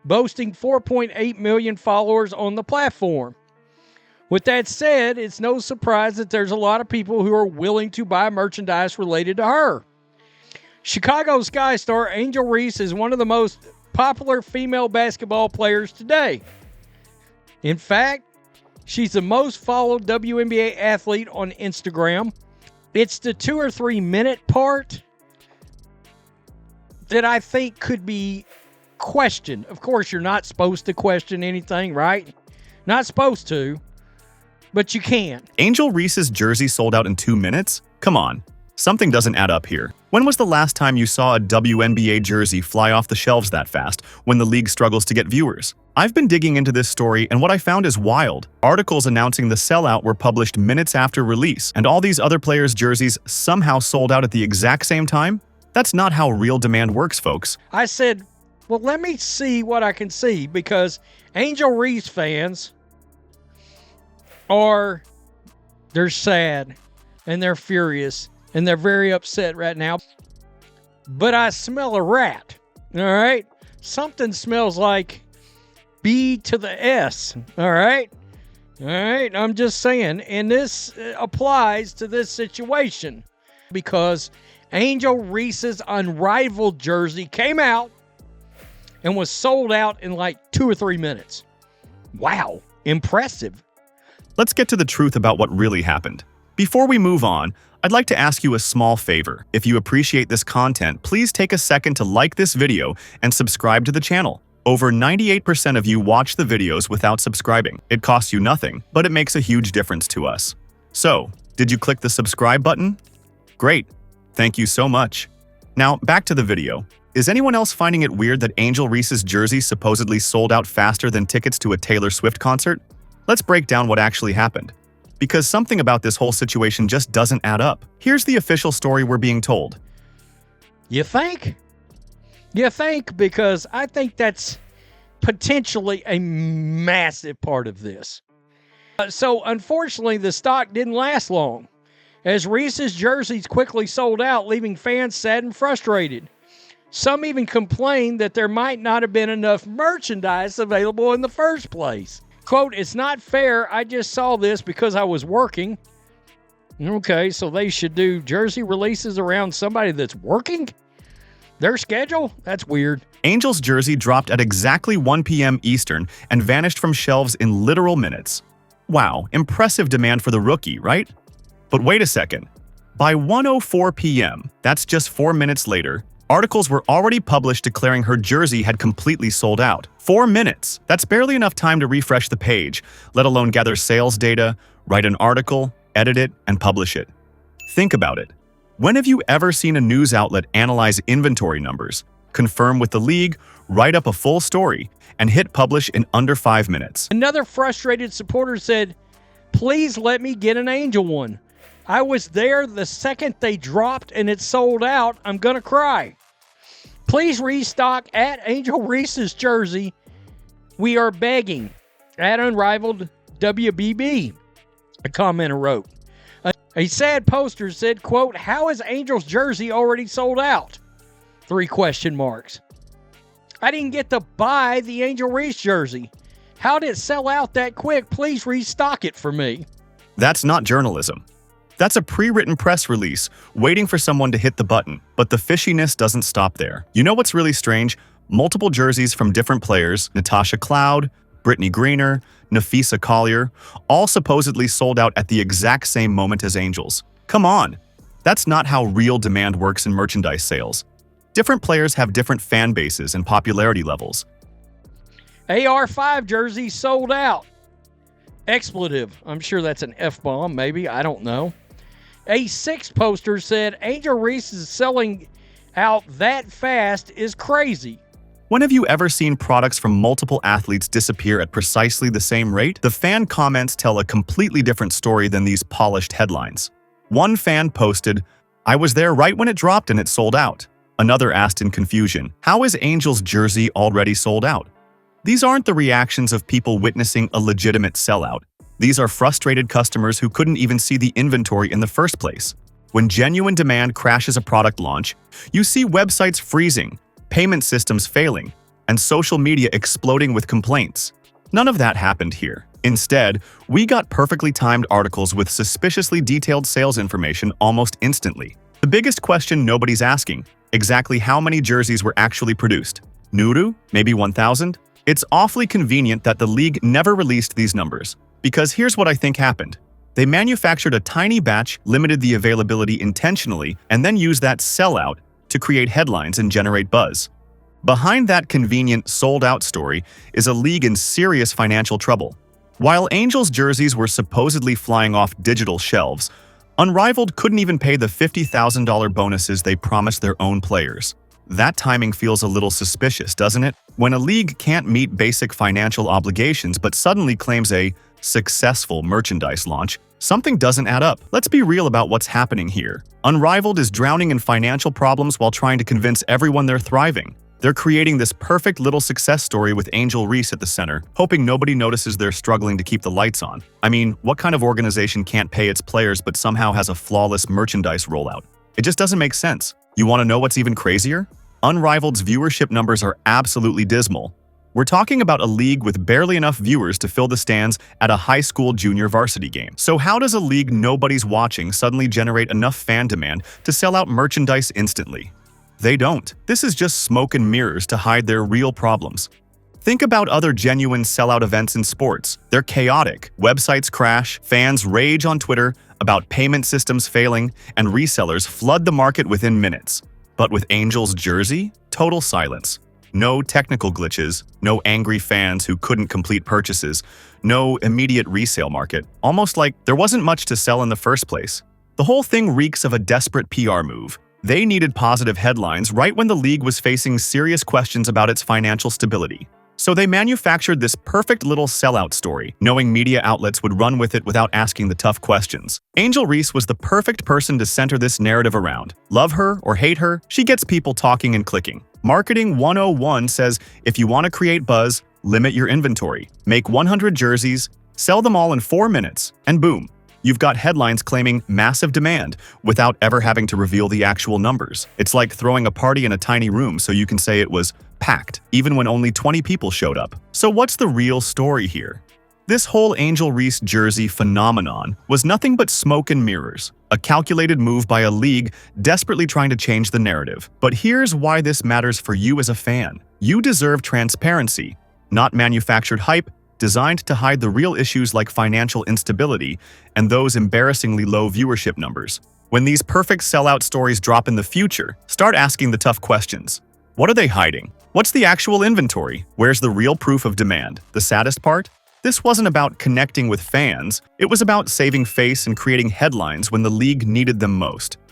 boasting 4.8 million followers on the platform. With that said, it's no surprise that there's a lot of people who are willing to buy merchandise related to her. Chicago Sky star Angel Reese is one of the most popular female basketball players today. In fact, she's the most followed WNBA athlete on Instagram. It's the 2 or 3 minute part that I think could be questioned. Of course, you're not supposed to question anything, right? Not supposed to, but you can. Angel Reese's jersey sold out in 2 minutes? Come on, something doesn't add up here. When was the last time you saw a WNBA jersey fly off the shelves that fast when the league struggles to get viewers? I've been digging into this story, and what I found is wild. Articles announcing the sellout were published minutes after release, and all these other players' jerseys somehow sold out at the exact same time? That's not how real demand works, folks. I said, well, let me see what I can see, because Angel Reese fans they're sad, and they're furious, and they're very upset right now. But I smell a rat, all right? Something smells like B to the S, all right? All right, I'm just saying, and this applies to this situation because Angel Reese's unrivaled jersey came out and was sold out in like 2 or 3 minutes. Wow, impressive. Let's get to the truth about what really happened. Before we move on, I'd like to ask you a small favor. If you appreciate this content, please take a second to like this video and subscribe to the channel. Over 98% of you watch the videos without subscribing. It costs you nothing, but it makes a huge difference to us. So, did you click the subscribe button? Great. Thank you so much. Now, back to the video. Is anyone else finding it weird that Angel Reese's jersey supposedly sold out faster than tickets to a Taylor Swift concert? Let's break down what actually happened, because something about this whole situation just doesn't add up. Here's the official story we're being told. You think? You think? Because I think that's potentially a massive part of this. So, unfortunately, the stock didn't last long, as Reese's jerseys quickly sold out, leaving fans sad and frustrated. Some even complained that there might not have been enough merchandise available in the first place. Quote, "It's not fair. I just saw this because I was working." Okay, so they should do jersey releases around somebody that's working? Their schedule? That's weird. Angel's jersey dropped at exactly 1 p.m. Eastern and vanished from shelves in literal minutes. Wow, impressive demand for the rookie, right? But wait a second. By 1:04 p.m., that's just 4 minutes later, articles were already published declaring her jersey had completely sold out. 4 minutes! That's barely enough time to refresh the page, let alone gather sales data, write an article, edit it, and publish it. Think about it. When have you ever seen a news outlet analyze inventory numbers, confirm with the league, write up a full story, and hit publish in under 5 minutes? Another frustrated supporter said, "Please let me get an Angel one. I was there the second they dropped and it sold out. I'm gonna cry. Please restock at Angel Reese's jersey. We are begging." At Unrivaled WBB, a commenter wrote. A sad poster said, quote, "How is Angel's jersey already sold out? 3 question marks. I didn't get to buy the Angel Reese jersey. How did it sell out that quick? Please restock it for me." That's not journalism. That's a pre-written press release, waiting for someone to hit the button. But the fishiness doesn't stop there. You know what's really strange? Multiple jerseys from different players, Natasha Cloud, Brittany Greener, Nafisa Collier, all supposedly sold out at the exact same moment as Angel's. Come on! That's not how real demand works in merchandise sales. Different players have different fan bases and popularity levels. AR5 jersey sold out. Expletive. I'm sure that's an F-bomb, maybe. I don't know. A6 poster said, "Angel Reese is selling out that fast is crazy." When have you ever seen products from multiple athletes disappear at precisely the same rate? The fan comments tell a completely different story than these polished headlines. One fan posted, "I was there right when it dropped and it sold out." Another asked in confusion, "How is Angel's jersey already sold out?" These aren't the reactions of people witnessing a legitimate sellout. These are frustrated customers who couldn't even see the inventory in the first place. When genuine demand crashes a product launch, you see websites freezing, payment systems failing, and social media exploding with complaints. None of that happened here. Instead, we got perfectly timed articles with suspiciously detailed sales information almost instantly. The biggest question nobody's asking: exactly how many jerseys were actually produced? Nuru? Maybe 1,000? It's awfully convenient that the league never released these numbers, because here's what I think happened. They manufactured a tiny batch, limited the availability intentionally, and then used that sellout to create headlines and generate buzz. Behind that convenient sold-out story is a league in serious financial trouble. While Angels jerseys were supposedly flying off digital shelves, Unrivaled couldn't even pay the $50,000 bonuses they promised their own players. That timing feels a little suspicious, doesn't it? When a league can't meet basic financial obligations but suddenly claims a successful merchandise launch, something doesn't add up. Let's be real about what's happening here. Unrivaled is drowning in financial problems while trying to convince everyone they're thriving. They're creating this perfect little success story with Angel Reese at the center, hoping nobody notices they're struggling to keep the lights on. I mean, what kind of organization can't pay its players but somehow has a flawless merchandise rollout? It just doesn't make sense. You want to know what's even crazier? Unrivaled's viewership numbers are absolutely dismal. We're talking about a league with barely enough viewers to fill the stands at a high school junior varsity game. So how does a league nobody's watching suddenly generate enough fan demand to sell out merchandise instantly? They don't. This is just smoke and mirrors to hide their real problems. Think about other genuine sellout events in sports. They're chaotic. Websites crash, fans rage on Twitter about payment systems failing, and resellers flood the market within minutes. But with Angels jersey, total silence. No technical glitches, no angry fans who couldn't complete purchases, no immediate resale market. Almost like there wasn't much to sell in the first place. The whole thing reeks of a desperate PR move. They needed positive headlines right when the league was facing serious questions about its financial stability. So they manufactured this perfect little sellout story, knowing media outlets would run with it without asking the tough questions. Angel Reese was the perfect person to center this narrative around. Love her or hate her, she gets people talking and clicking. Marketing 101 says if you want to create buzz, limit your inventory. Make 100 jerseys, sell them all in 4 minutes, and boom, you've got headlines claiming massive demand without ever having to reveal the actual numbers. It's like throwing a party in a tiny room so you can say it was packed, even when only 20 people showed up. So what's the real story here? This whole Angel Reese jersey phenomenon was nothing but smoke and mirrors, a calculated move by a league desperately trying to change the narrative. But here's why this matters for you as a fan. You deserve transparency, not manufactured hype designed to hide the real issues like financial instability and those embarrassingly low viewership numbers. When these perfect sellout stories drop in the future, start asking the tough questions. What are they hiding? What's the actual inventory? Where's the real proof of demand? The saddest part? This wasn't about connecting with fans, it was about saving face and creating headlines when the league needed them most.